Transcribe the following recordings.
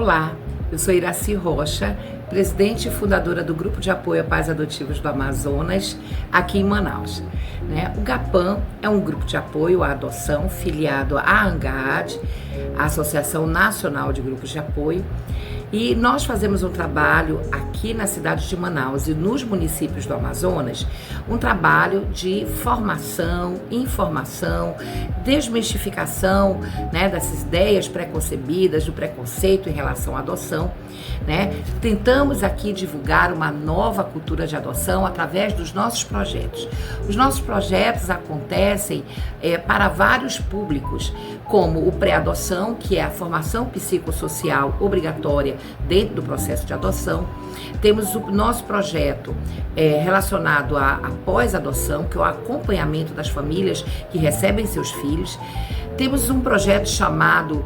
Olá, eu sou Iraci Rocha, presidente e fundadora do Grupo de Apoio a Pais Adotivos do Amazonas, aqui em Manaus. O GAPAM é um grupo de apoio à adoção filiado à ANGAAD, a Associação Nacional de Grupos de Apoio, e nós fazemos um trabalho aqui na cidade de Manaus e nos municípios do Amazonas, um trabalho de formação, informação, desmistificação, dessas ideias preconcebidas, do preconceito em relação à adoção. Tentamos aqui divulgar uma nova cultura de adoção através dos nossos projetos. Os nossos projetos acontecem para vários públicos, como o pré-adoção, que é a formação psicossocial obrigatória dentro do processo de adoção. Temos o nosso projeto relacionado à pós-adoção, que é o acompanhamento das famílias que recebem seus filhos. Temos um projeto chamado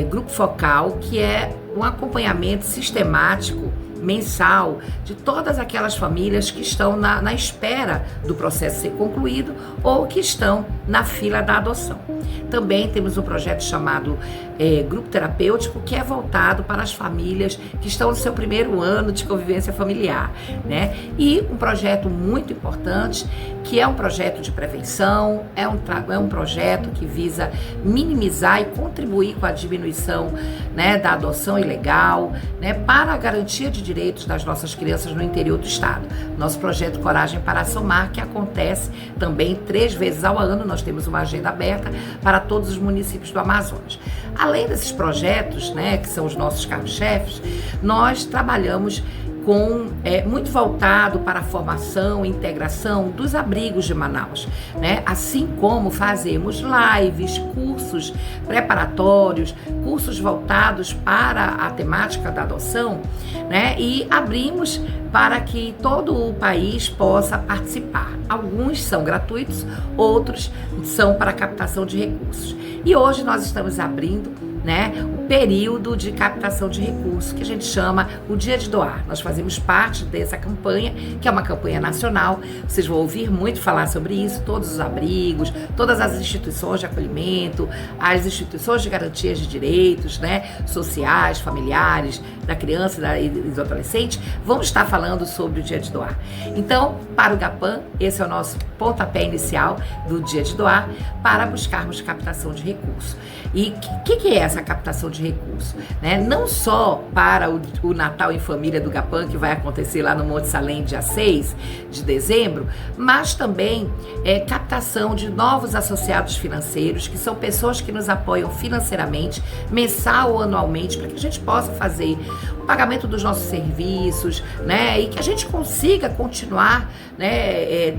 Grupo Focal, que é um acompanhamento sistemático, mensal, de todas aquelas famílias que estão na espera do processo ser concluído ou que estão na fila da adoção. Também temos um projeto chamado Grupo Terapêutico, que é voltado para as famílias que estão no seu primeiro ano de convivência familiar, E um projeto muito importante, que é um projeto de prevenção, é um projeto que visa minimizar e contribuir com a diminuição da adoção ilegal, para a garantia de direitos das nossas crianças no interior do estado. Nosso projeto Coragem para Somar, que acontece também 3 vezes ao ano. Nós temos uma agenda aberta para todos os municípios do Amazonas. Além desses projetos, que são os nossos carros-chefes, nós trabalhamos muito voltado para a formação e integração dos abrigos de Manaus, Assim como fazemos lives, cursos preparatórios, cursos voltados para a temática da adoção, E abrimos para que todo o país possa participar. Alguns são gratuitos, outros são para captação de recursos. E hoje nós estamos abrindo o período de captação de recursos, que a gente chama o Dia de Doar. Nós fazemos parte dessa campanha, que é uma campanha nacional. Vocês vão ouvir muito falar sobre isso, todos os abrigos, todas as instituições de acolhimento, as instituições de garantias de direitos, sociais, familiares, da criança e do adolescente, vão estar falando sobre o Dia de Doar. Então, para o GAPAM, esse é o nosso pontapé inicial do Dia de Doar, para buscarmos captação de recursos. E o que é essa captação de recursos? Não só para o Natal em Família do GAPAM, que vai acontecer lá no Monte Salem, dia 6 de dezembro, mas também captação de novos associados financeiros, que são pessoas que nos apoiam financeiramente, mensal ou anualmente, para que a gente possa fazer o pagamento dos nossos serviços, e que a gente consiga continuar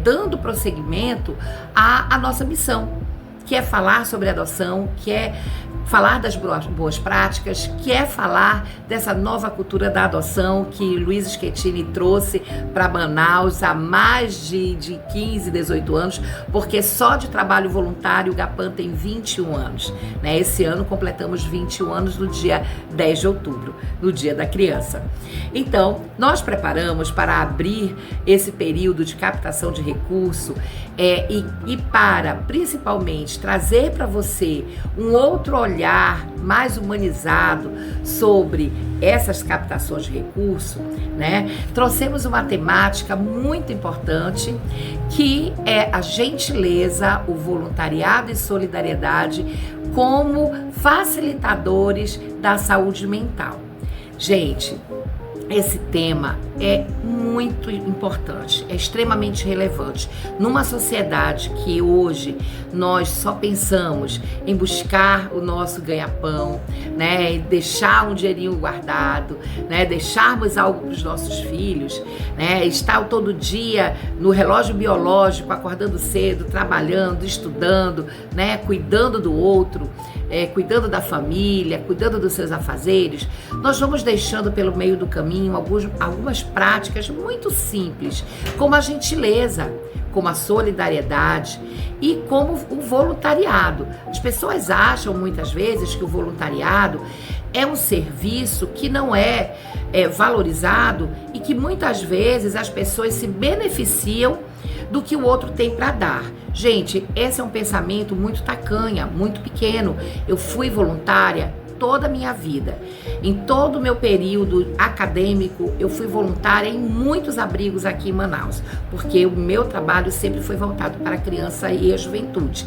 dando prosseguimento à nossa missão, que é falar sobre adoção, que é falar das boas práticas, que é falar dessa nova cultura da adoção que Luiz Schettini trouxe para Manaus há mais de 15, 18 anos, porque só de trabalho voluntário o GAPAM tem 21 anos. Esse ano completamos 21 anos no dia 10 de outubro, no Dia da Criança. Então, nós preparamos para abrir esse período de captação de recurso e para, principalmente, trazer para você um outro olhar mais humanizado sobre essas captações de recurso, Trouxemos uma temática muito importante, que é a gentileza, o voluntariado e solidariedade como facilitadores da saúde mental. Gente, esse tema é muito importante, é extremamente relevante. Numa sociedade que hoje nós só pensamos em buscar o nosso ganha-pão, e deixar um dinheirinho guardado, deixarmos algo para os nossos filhos, estar todo dia no relógio biológico, acordando cedo, trabalhando, estudando, cuidando do outro, cuidando da família, cuidando dos seus afazeres, nós vamos deixando pelo meio do caminho algumas práticas muito simples, como a gentileza, como a solidariedade e como o voluntariado. As pessoas acham muitas vezes que o voluntariado é um serviço que não é valorizado e que muitas vezes as pessoas se beneficiam do que o outro tem para dar. Gente, esse é um pensamento muito tacanha, muito pequeno. Eu fui voluntária toda a minha vida. Em todo o meu período acadêmico, eu fui voluntária em muitos abrigos aqui em Manaus, porque o meu trabalho sempre foi voltado para a criança e a juventude.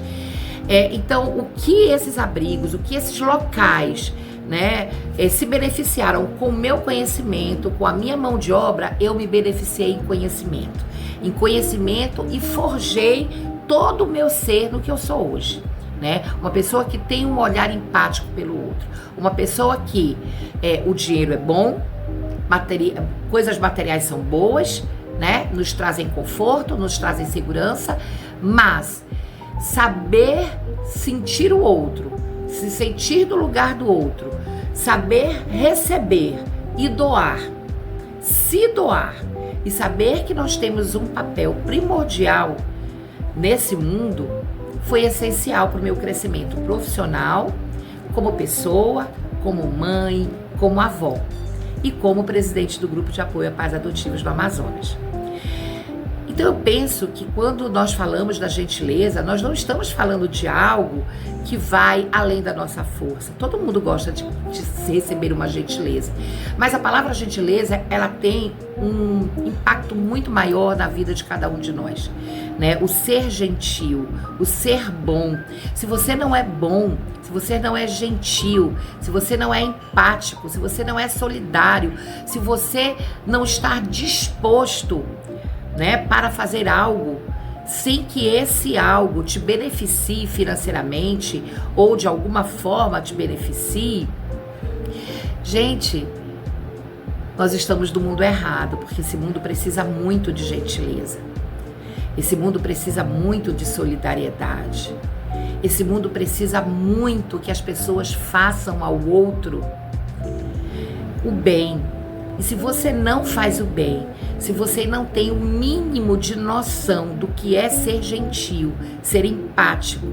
Então, o que esses abrigos, o que esses locais, né, se beneficiaram com o meu conhecimento, com a minha mão de obra, eu me beneficiei em conhecimento e forjei todo o meu ser no que eu sou hoje. Né? Uma pessoa que tem um olhar empático pelo outro, uma pessoa que o dinheiro é bom, coisas materiais são boas, né? Nos trazem conforto, nos trazem segurança, mas saber sentir o outro, se sentir no lugar do outro, saber receber e doar, se doar e saber que nós temos um papel primordial nesse mundo, foi essencial para o meu crescimento profissional, como pessoa, como mãe, como avó e como presidente do Grupo de Apoio a Pais Adotivos do Amazonas. Então eu penso que quando nós falamos da gentileza, nós não estamos falando de algo que vai além da nossa força. Todo mundo gosta de receber uma gentileza, mas a palavra gentileza, ela tem um impacto muito maior na vida de cada um de nós, né? O ser gentil, o ser bom. Se você não é bom, se você não é gentil, se você não é empático, se você não é solidário, se você não está disposto, né, para fazer algo sem que esse algo te beneficie financeiramente ou de alguma forma te beneficie, gente, nós estamos no mundo errado, porque esse mundo precisa muito de gentileza. Esse mundo precisa muito de solidariedade. Esse mundo precisa muito que as pessoas façam ao outro o bem. E se você não faz o bem, se você não tem o mínimo de noção do que é ser gentil, ser empático,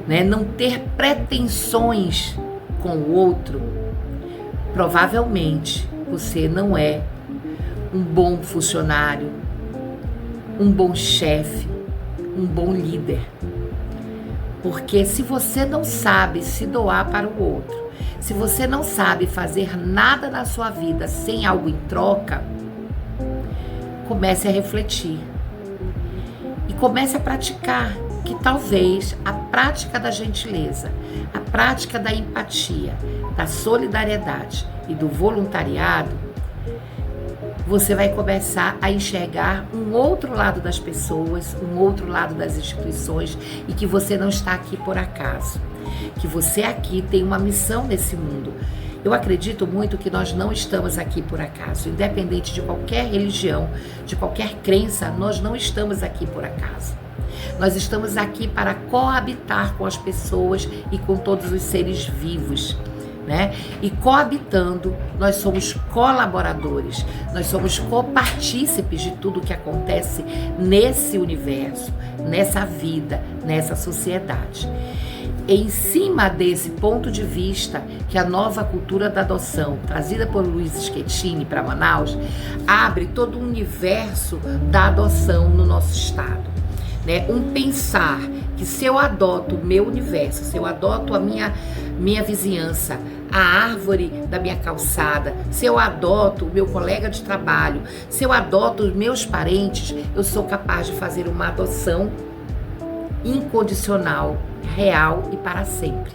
né, não ter pretensões com o outro, provavelmente você não é um bom funcionário, um bom chefe, um bom líder. Porque se você não sabe se doar para o outro, se você não sabe fazer nada na sua vida sem algo em troca, comece a refletir e comece a praticar, que talvez a prática da gentileza, a prática da empatia, da solidariedade e do voluntariado, você vai começar a enxergar um outro lado das pessoas, um outro lado das instituições, e que você não está aqui por acaso, que você aqui tem uma missão nesse mundo. Eu acredito muito que nós não estamos aqui por acaso, independente de qualquer religião, de qualquer crença, nós não estamos aqui por acaso. Nós estamos aqui para coabitar com as pessoas e com todos os seres vivos, né? E coabitando, nós somos colaboradores, nós somos copartícipes de tudo que acontece nesse universo, nessa vida, nessa sociedade. Em cima desse ponto de vista, que a nova cultura da adoção, trazida por Luiz Schettini para Manaus, abre todo o universo da adoção no nosso estado. Né? Um pensar que se eu adoto o meu universo, se eu adoto a minha vizinhança, a árvore da minha calçada, se eu adoto o meu colega de trabalho, se eu adoto os meus parentes, eu sou capaz de fazer uma adoção incondicional, real e para sempre.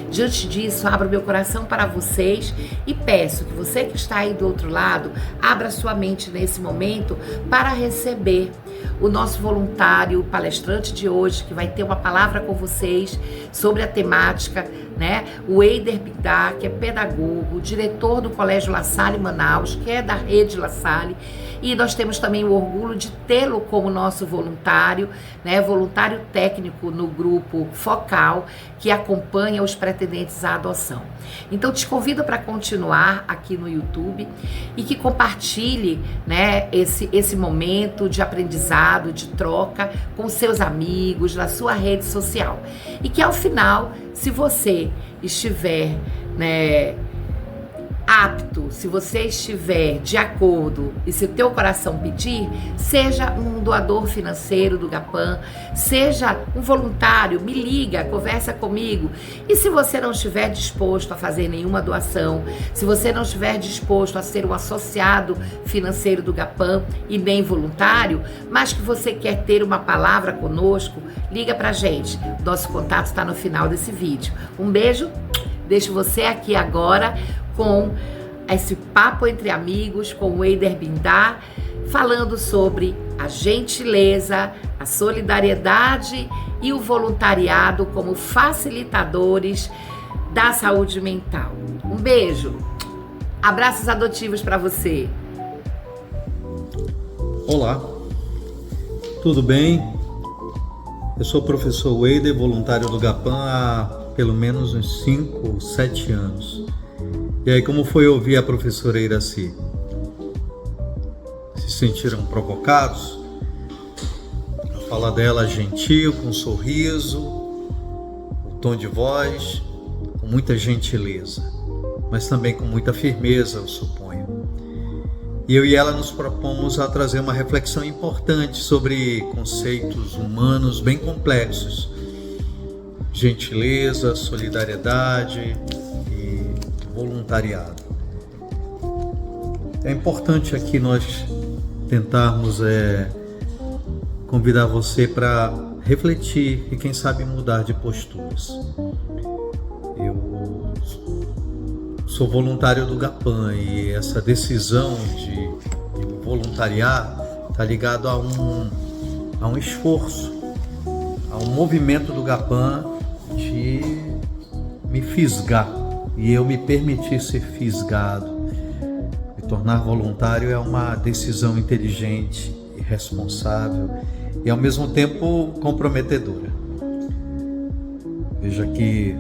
Diante disso, abro meu coração para vocês e peço que você que está aí do outro lado, abra sua mente nesse momento para receber o nosso voluntário palestrante de hoje, que vai ter uma palavra com vocês sobre a temática, né? O Eider Bigdar, que é pedagogo, diretor do Colégio La Salle Manaus, que é da rede La Salle, e nós temos também o orgulho de tê-lo como nosso voluntário, né? Voluntário técnico no grupo Focal, que acompanha os pretendentes à adoção. Então te convido para continuar aqui no YouTube e que compartilhe, né, esse momento de aprendizado, de troca com seus amigos, na sua rede social. E que ao final, se você estiver, né, apto, se você estiver de acordo e se o teu coração pedir, seja um doador financeiro do GAPAM, seja um voluntário, me liga, conversa comigo. E se você não estiver disposto a fazer nenhuma doação, se você não estiver disposto a ser um associado financeiro do GAPAM e nem voluntário, mas que você quer ter uma palavra conosco, liga pra gente. Nosso contato está no final desse vídeo. Um beijo, deixo você aqui agora com esse papo entre amigos, com o Eider Bindar, falando sobre a gentileza, a solidariedade e o voluntariado como facilitadores da saúde mental. Um beijo, abraços adotivos para você. Olá, tudo bem? Eu sou o professor Eider, voluntário do GAPAM há pelo menos uns 5 ou 7 anos. E aí, como foi ouvir a professora Iracy? Se sentiram provocados? A fala dela gentil, com um sorriso, o tom de voz, com muita gentileza, mas também com muita firmeza, eu suponho. E eu e ela nos propomos a trazer uma reflexão importante sobre conceitos humanos bem complexos: gentileza, solidariedade e voluntariado. É importante aqui nós tentarmos convidar você para refletir e quem sabe mudar de posturas. Eu sou voluntário do GAPAM e essa decisão de voluntariar está ligado a um esforço, a um movimento do GAPAM de me fisgar e eu me permitir ser fisgado. Me tornar voluntário é uma decisão inteligente e responsável e ao mesmo tempo comprometedora. Veja que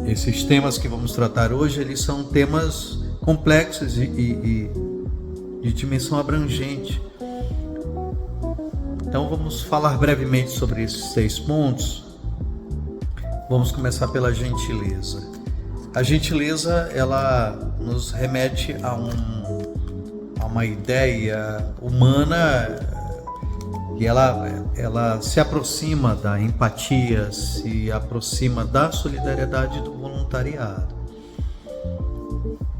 esses temas que vamos tratar hoje, eles são temas complexos e de dimensão abrangente. Então vamos falar brevemente sobre esses 6 pontos. Vamos começar pela gentileza. A gentileza, ela nos remete a uma ideia humana e ela se aproxima da empatia, se aproxima da solidariedade e do voluntariado.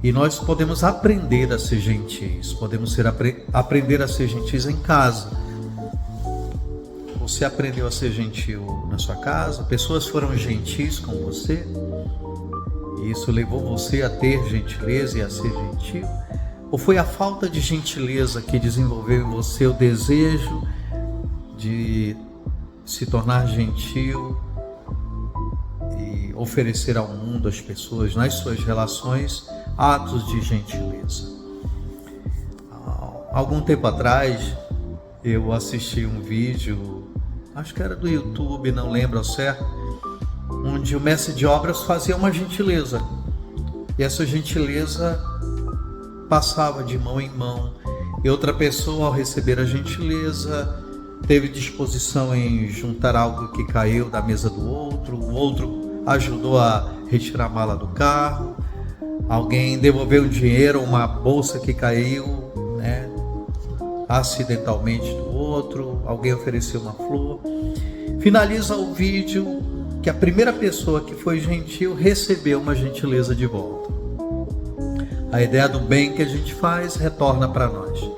E nós podemos aprender a ser gentis, podemos aprender a ser gentis em casa. Você aprendeu a ser gentil na sua casa? Pessoas foram gentis com você? E isso levou você a ter gentileza e a ser gentil? Ou foi a falta de gentileza que desenvolveu em você o desejo de se tornar gentil e oferecer ao mundo, às pessoas, nas suas relações, atos de gentileza? Algum tempo atrás, eu assisti um vídeo, acho que era do YouTube, não lembro ao certo, onde o mestre de obras fazia uma gentileza. E essa gentileza passava de mão em mão. E outra pessoa, ao receber a gentileza, teve disposição em juntar algo que caiu da mesa do outro. O outro ajudou a retirar a mala do carro. Alguém devolveu dinheiro, uma bolsa que caiu, acidentalmente do outro. Alguém ofereceu uma flor. Finaliza o vídeo que a primeira pessoa que foi gentil recebeu uma gentileza de volta. A ideia do bem que a gente faz retorna para nós.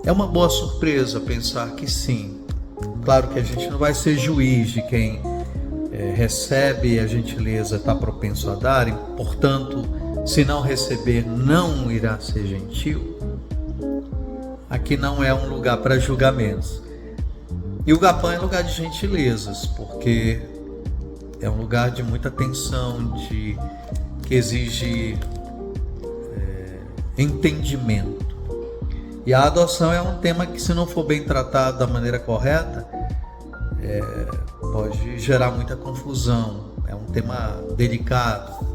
É uma boa surpresa pensar que sim. Claro que a gente não vai ser juiz de quem recebe a gentileza, está propenso a dar, e, portanto, se não receber, não irá ser gentil. Aqui não é um lugar para julgamentos. E o GAPAM é lugar de gentilezas, porque é um lugar de muita atenção, que exige entendimento. E a adoção é um tema que, se não for bem tratado da maneira correta, pode gerar muita confusão. É um tema delicado.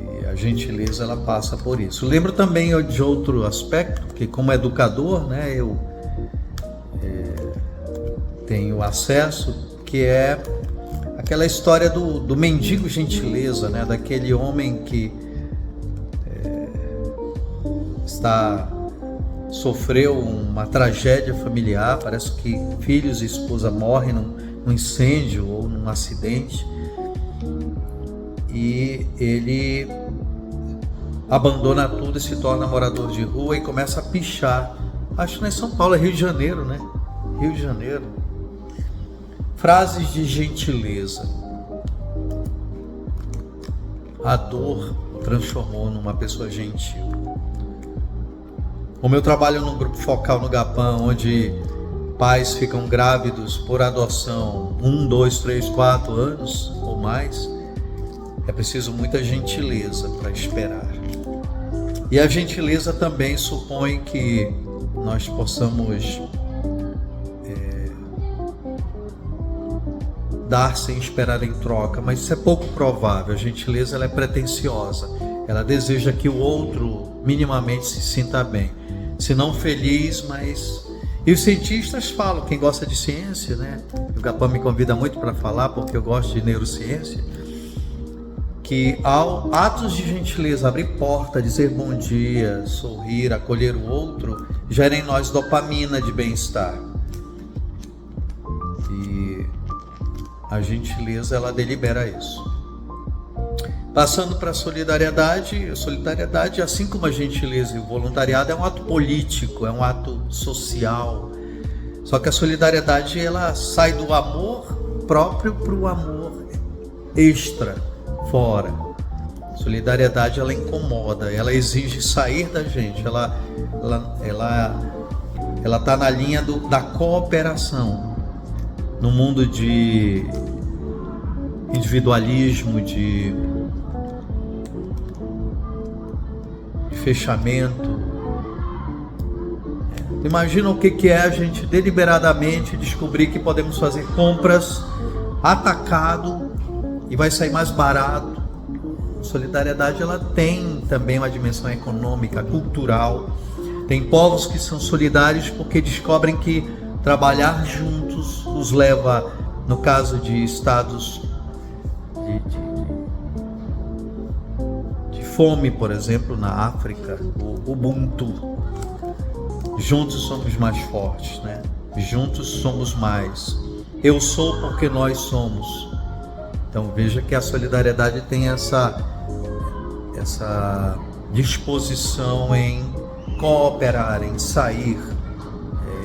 E a gentileza, ela passa por isso. Lembro também de outro aspecto, que como educador, eu tenho acesso, que é aquela história do mendigo gentileza, né? Daquele homem que sofreu uma tragédia familiar, parece que filhos e esposa morrem num incêndio ou num acidente, e ele abandona tudo e se torna morador de rua e começa a pichar. Acho que não é São Paulo, é Rio de Janeiro, né? Rio de Janeiro. Frases de gentileza. A dor o transformou numa pessoa gentil. Como eu trabalho num grupo focal no Gapam, onde pais ficam grávidos por adoção 1, 2, 3, 4 anos ou mais, é preciso muita gentileza para esperar. E a gentileza também supõe que nós possamos dar sem esperar em troca, mas isso é pouco provável. A gentileza ela é pretensiosa, ela deseja que o outro minimamente se sinta bem, se não feliz, mas... E os cientistas falam, quem gosta de ciência, né? O Gapam me convida muito para falar, porque eu gosto de neurociência, que ao atos de gentileza, abrir porta, dizer bom dia, sorrir, acolher o outro, gera em nós dopamina de bem-estar. E a gentileza, ela delibera isso. Passando para a solidariedade, assim como a gentileza e o voluntariado, é um ato político, é um ato social. Só que a solidariedade, ela sai do amor próprio para o amor extra, fora. Solidariedade, ela incomoda, ela exige sair da gente, ela está na linha da cooperação. No mundo de individualismo, de fechamento. Imagina o que é a gente deliberadamente descobrir que podemos fazer compras atacado e vai sair mais barato. Solidariedade, ela tem também uma dimensão econômica, cultural. Tem povos que são solidários porque descobrem que trabalhar juntos os leva, no caso de estados de fome, por exemplo, na África, o Ubuntu. Juntos somos mais fortes, né? Juntos somos mais. Eu sou porque nós somos. Então veja que a solidariedade tem essa disposição em cooperar, em sair.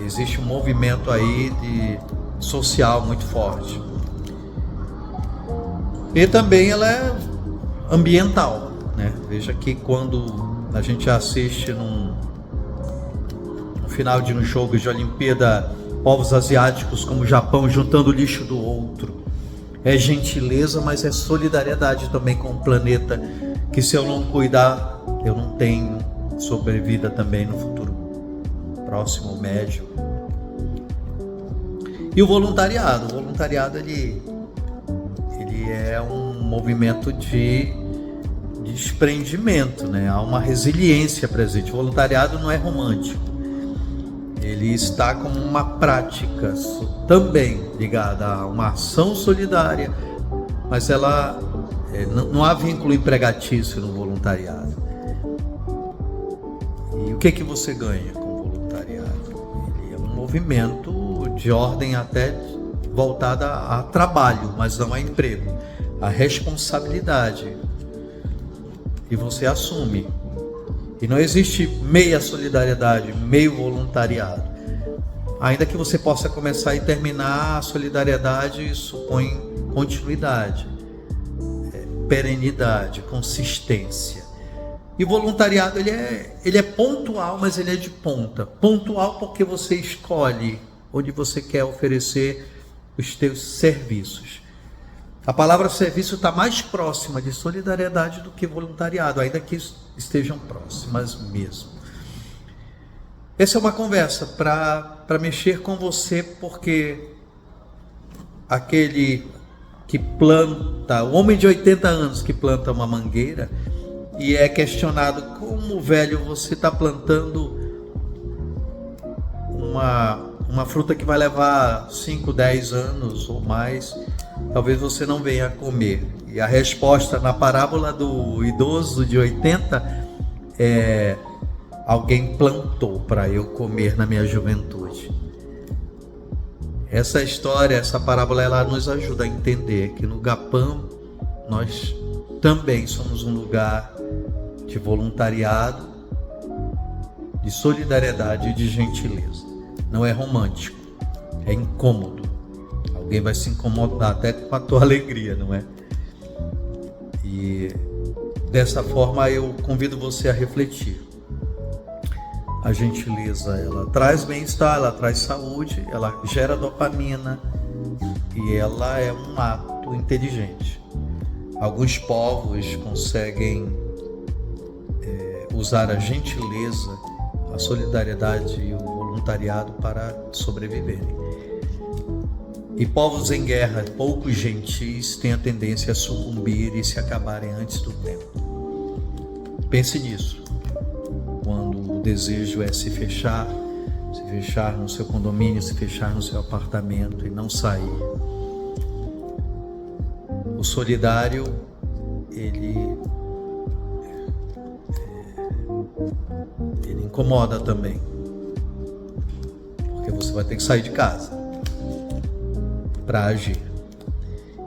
Existe um movimento aí social muito forte. E também ela é ambiental, né? Veja que quando a gente assiste no final de um jogo de Olimpíada, povos asiáticos como o Japão juntando o lixo do outro, é gentileza, mas é solidariedade também com o planeta, que se eu não cuidar, eu não tenho sobrevida também no futuro próximo ou médio. E o voluntariado ele é um movimento de desprendimento, né? Há uma resiliência presente. O voluntariado não é romântico, ele está como uma prática também ligada a uma ação solidária, mas ela não há vínculo empregatício no voluntariado. E o que você ganha com o voluntariado? Ele é um movimento de ordem até voltada a trabalho, mas não a emprego, a responsabilidade, e você assume. E não existe meia solidariedade, meio voluntariado. Ainda que você possa começar e terminar, a solidariedade supõe continuidade, perenidade, consistência. E o voluntariado ele é pontual, mas ele é de ponta. Pontual porque você escolhe onde você quer oferecer os teus serviços. A palavra serviço está mais próxima de solidariedade do que voluntariado, ainda que estejam próximas mesmo. Essa é uma conversa para mexer com você, porque aquele que planta, o homem de 80 anos que planta uma mangueira e é questionado: como, velho, você está plantando uma fruta que vai levar 5, 10 anos ou mais, talvez você não venha comer. E a resposta na parábola do idoso de 80 é: alguém plantou para eu comer na minha juventude. Essa história, essa parábola, ela nos ajuda a entender que no GAPAM nós também somos um lugar de voluntariado, de solidariedade e de gentileza. Não é romântico, é incômodo. Alguém vai se incomodar até com a tua alegria, não é? E dessa forma eu convido você a refletir. A gentileza, ela traz bem-estar, ela traz saúde, ela gera dopamina e ela é um ato inteligente. Alguns povos conseguem usar a gentileza, a solidariedade e o voluntariado para sobreviverem. E povos em guerra, poucos gentis, têm a tendência a sucumbir e se acabarem antes do tempo. Pense nisso. Quando o desejo é se fechar no seu condomínio, se fechar no seu apartamento e não sair. O solidário, ele incomoda também, porque você vai ter que sair de casa para agir.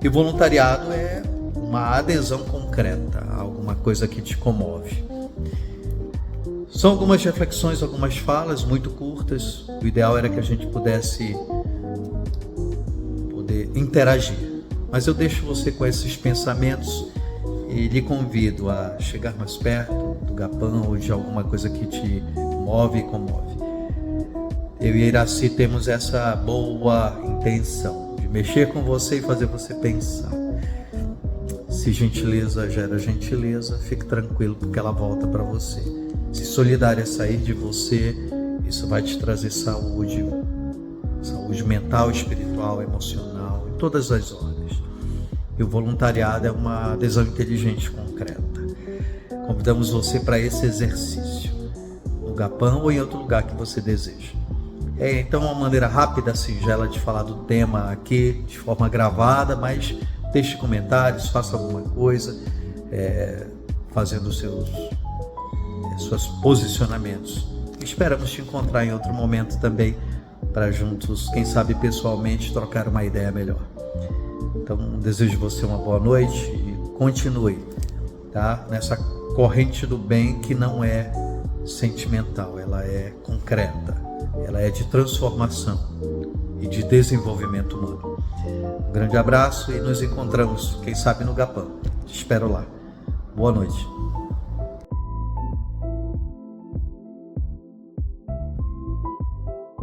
E o voluntariado é uma adesão concreta a alguma coisa que te comove. São algumas reflexões, algumas falas muito curtas. O ideal era que a gente pudesse poder interagir, mas eu deixo você com esses pensamentos e lhe convido a chegar mais perto do GAPAM ou de alguma coisa que te move e comove. Eu e Iraci temos essa boa intenção de mexer com você e fazer você pensar. Se gentileza gera gentileza, fique tranquilo porque ela volta para você. Se solidária sair de você, isso vai te trazer saúde mental, espiritual, emocional, em todas as ordens. E o voluntariado é uma adesão inteligente, concreta. Convidamos você para esse exercício, no GAPAM ou em outro lugar que você deseja. Então, uma maneira rápida, singela de falar do tema aqui, de forma gravada, mas deixe comentários, faça alguma coisa, fazendo seus posicionamentos. Esperamos te encontrar em outro momento também, para juntos, quem sabe pessoalmente, trocar uma ideia melhor. Então, desejo você uma boa noite e continue, tá? Nessa corrente do bem que não é sentimental, ela é concreta, ela é de transformação e de desenvolvimento humano. Um grande abraço e nos encontramos, quem sabe no GAPAM. Te espero lá. Boa noite.